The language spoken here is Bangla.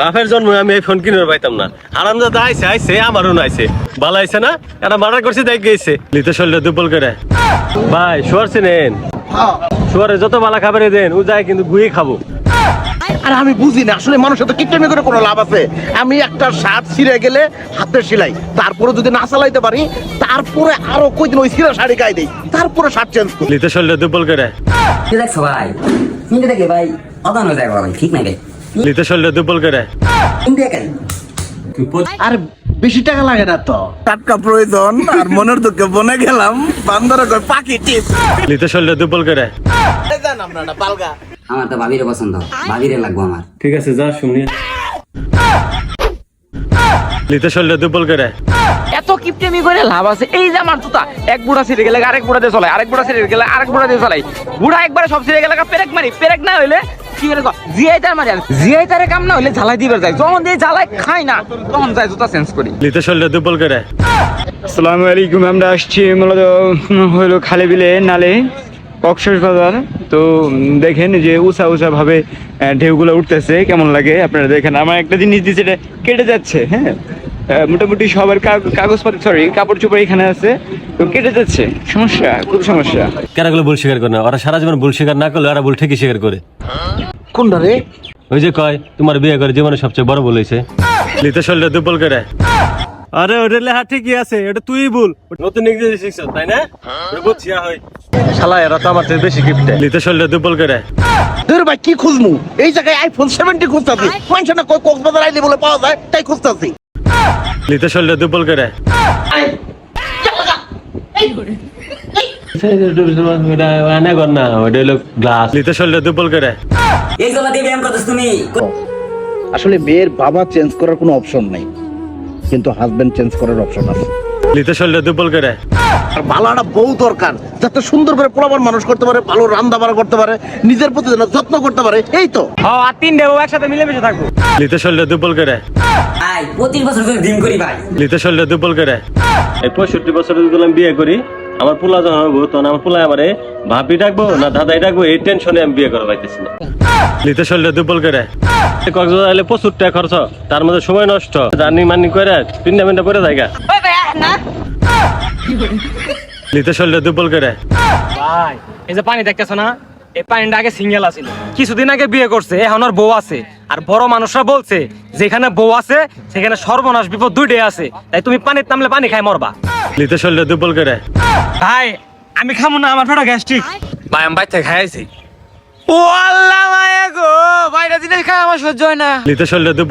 বাপের জন্ম আমি এই ফোন কিনে পাইতাম না। হারামজাদা আইছে আইছে আমারও নাইছে ভালো আইছে না, এটা মার্ডার করছে দেখ গেছে লিতে শরীরে দুর্বল করে। ভাই শুয়ার চিনেন? শুয়ারে যত বালা খাবারে দেন ও যায় কিন্তু গুই খাবো। আর আমি বুঝি না আসলে মানুষের তো কিপটেমি করে কোনো লাভ আছে? আমি একটা শার্ট ছিঁড়ে গেলে হাতের সেলাই, তারপরে যদি না চালাইতে পারি তারপরে আরো কয়দিন ওই ছিঁড়া শাড়ি গায়ে দেই, তারপরে শার্ট চেঞ্জ করি। লিতে শরীরে দুর্বল করে। কি দেখছো ভাই? কিনতে দেখে ভাই অদান হয়ে যায় ভাই, ঠিক নাই ভাই। লিতে শরীরে দুর্বল করে। কিনতে দেখেন আর বেশি টাকা লাগে না তো, টাটকা প্রয়োজন। আর মনের দুঃখে বনে গেলাম বান্দর কয় পাখি টিপ। লিতে শরীরে দুর্বল করে। আমরা না পালগা। আমার তো ভাবিরে পছন্দ, ভাবিরে লাগবো আমার। ঠিক আছে যা শুনি। লিতে শরীরে দুর্বল করে। এত কিপটেমি করে লাভ আছে? এই যে আমার জুতা এক বুড়া ছিঁড়ে গেলে আরেক বুড়া দিয়ে চলাই, আরেক বুড়া ছিঁড়ে গেলে আরেক বুড়া দিয়ে চলাই, বুড়া একবারে সব ছিঁড়ে গেলে পেরেক মারি, পেরেক না হইলে কি করে জিআই তার মারি, জিআই তারে কাম না হইলে ঝালাই দিবার যায়, যখন দিয়ে ঝালাই খাই না তখন যায় জুতা চেঞ্জ করি। লিতে শরীরে দুর্বল করে। আসসালামু আলাইকুম। আমরা আসছি মূলত হলো খালে বিলে নালে কক্সবাজার। তো দেখেন যে উঁচা উঁচা ভাবে ঢেউগুলো উঠতেছে, কেমন লাগে আপনারা দেখেন। আমার একটা জিনিস দিচ্ছে, এটা কেটে যাচ্ছে। হ্যাঁ, মোটামুটি সবার কাগজপত্র কাপড় চোপড় এখানে আছে, তো কেটে যাচ্ছে। সমস্যা, খুব সমস্যা। কেরাগুলো ভুল স্বীকার করে না, ওরা সারা জীবন ভুল স্বীকার না করলে ওরা ভুল ঠিকই স্বীকার করে। কোনটা রে? ওই যে কয় তোমার বিয়ে করে জীবনে সবচেয়ে বড় ভুল হয়েছে। লিতে শরীরে দুর্বল করে। আরে ওটা লেখা ঠিকই আছে, ওটা তুই ভুল। নতুন ইংরেজি শিখছ তাই না? বুঝছি হয় শালা, এরা তো আমার থেকে বেশি গিফট। লিতে শরীরে দুর্বল করে। তোর ভাই কি খুঁজমু? এই জায়গায় আইফোন 70 খুঁজতাছি, মানুষ না কই কক্সবাজার আইলে বলে পাওয়া যায় তাই খুঁজতাছি। লিতে শরীরে দুর্বল করে। লিতে শরীরে দুর্বল করে। এই জন্য দিয়ে ব্যায়াম করতেছ তুমি? আসলে মেয়ের বাবা চেঞ্জ করার কোনো অপশন নাই, কিন্তু হাজবেন্ড চেঞ্জ করার অপশন আছে। লিতে শরীরে দুর্বল করে। আর ভালো একটা বউ দরকার, যাতে সুন্দর করে পোলাপান মানুষ করতে পারে, ভালো রান্না বাড়া করতে পারে, নিজের প্রতি যেন যত্ন করতে পারে। এই তো আর তিনটে বউ একসাথে মিলেমিশে থাকবো। লিতে শরীরে দুর্বল করে। ভাই 25 বছর ধরে ডিম করি ভাই। লিতে শরীরে দুর্বল করে। এই 65 বছর যদি আমি বিয়ে করি, আমার পোলা যখন হবো তখন আমার পোলা আমারে ভাবি ডাকবো না দাদাই ডাকবো, এই টেনশনে আমি বিয়ে করা পাইতেছি না। লিতে শরীরে দুর্বল করে। কক্সবাজার আইলে প্রচুর টাকা খরচ, তার মধ্যে সময় নষ্ট, জার্নি মার্নি করে পিন্ডা মিন্ডা পরে জায়গা। লিতে শরীরে দুর্বল করে। ভাই এই যে পানি দেখতেছ না, এই পানিটা আগে সিঙ্গেল আছিল, কিছুদিন আগে বিয়ে করছে, এখন আর বউ আছে। আর বড় মানুষরা বলছে যেখানে বউ আছে সেখানে সর্বনাশ বিপদ দুইটাই আছে, তাই তুমি পানির নামলে পানি খাই মরবা। লিতে শরীরে দুর্বল করে। ভাই আমি খাবো না, আমার পেটে গ্যাস্ট্রিক। ভাই আমি বাইরে খাইছি। ও আল্লাহ মায়া গো, বাইরে জিনিস খাই আমার সহ্য হয় না। লিতে শরীরে দুর্বল